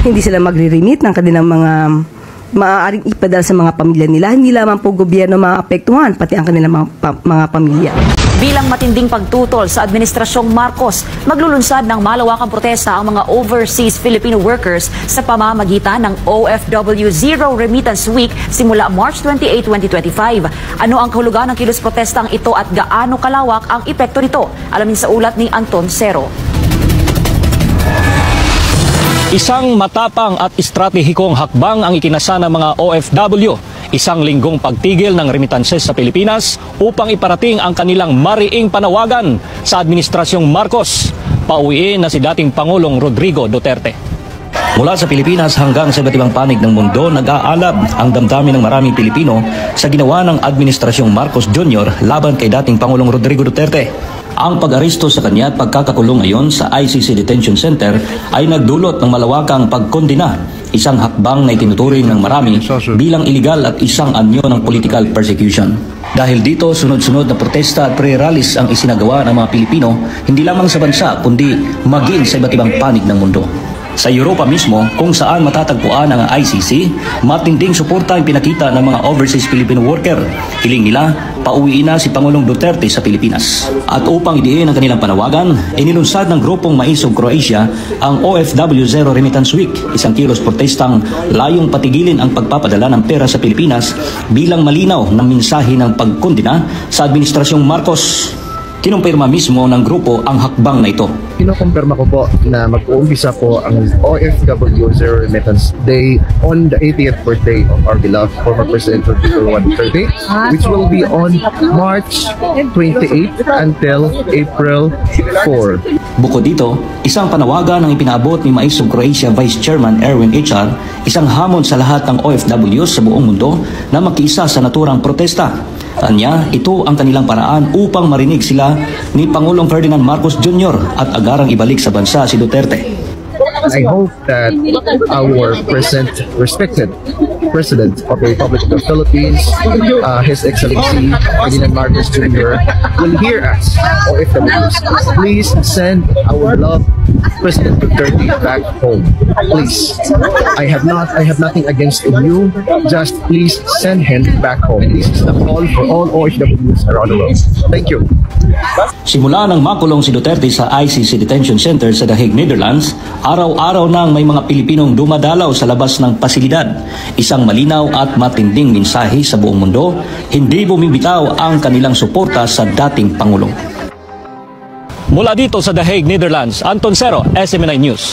hindi sila magre-remit ng kanilang mga maaaring ipadala sa mga pamilya nila. Hindi lamang po gobyerno maapektuhan, pati ang kanilang mga pamilya. Bilang matinding pagtutol sa Administrasyong Marcos, maglulunsad ng malawakang protesta ang mga overseas Filipino workers sa pamamagitan ng OFW Zero Remittance Week simula March 28, 2025. Ano ang kahulugan ng kilos protestang ito at gaano kalawak ang epekto nito? Alamin sa ulat ni Anton Cero. Isang matapang at estratehikong hakbang ang ikinasa ng mga OFW. Isang linggong pagtigil ng remittances sa Pilipinas upang iparating ang kanilang mariing panawagan sa Administrasyong Marcos. Pauwiin na si dating Pangulong Rodrigo Duterte. Mula sa Pilipinas hanggang sa iba't ibang panig ng mundo, nag-aalab ang damdamin ng maraming Pilipino sa ginawa ng Administrasyong Marcos Jr. laban kay dating Pangulong Rodrigo Duterte. Ang pag-aresto sa kanya at pagkakakulong ngayon sa ICC Detention Center ay nagdulot ng malawakang pagkondena, isang hakbang na itinuturing ng marami bilang iligal at isang anyo ng political persecution. Dahil dito, sunod-sunod na protesta at pre-rallies ang isinagawa ng mga Pilipino, hindi lamang sa bansa kundi maging sa iba't ibang panig ng mundo. Sa Europa mismo, kung saan matatagpuan ang ICC, matinding suporta ang pinakita ng mga overseas Filipino worker. Hiling nila, pauwiin na si Pangulong Duterte sa Pilipinas. At upang idiin ang kanilang panawagan, inilunsad ng grupong Mais of Croatia ang OFW Zero Remittance Week, isang kilos protestang layong patigilin ang pagpapadala ng pera sa Pilipinas bilang malinaw na mensahe ng pagkondena sa Administrasyong Marcos. Kinumpirma mismo ng grupo ang hakbang na ito. Kinukumpirma ko po na mag-uumpisa po ang OFW Zero Remittance Day on the 80th birthday of our beloved former President Rodrigo Duterte, which will be on March 28 until April 4. Bukod dito, isang panawagan ang ipinaabot ni Mais of Croatia Vice Chairman Erwin H.R., isang hamon sa lahat ng OFWs sa buong mundo na makiisa sa naturang protesta. Anya, ito ang kanilang paraan upang marinig sila ni Pangulong Ferdinand Marcos Jr. at agarang ibalik sa bansa si Duterte. I hope that our respected President of the Republic of the Philippines, His Excellency Ferdinand Marcos Jr. will hear us. Or if the please send our beloved President Duterte back home. Please. I have nothing against you. Just please send him back home. This is the call for all OFWs around the world. Thank you. Simula nang makulong si Duterte sa ICC Detention Center sa The Hague, Netherlands, araw-araw nang may mga Pilipinong dumadalaw sa labas ng pasilidad. Isang malinaw at matinding mensahe sa buong mundo, hindi bumibitaw ang kanilang suporta sa dating Pangulong. Mula dito sa The Hague, Netherlands, Anton Cero, SMNI News.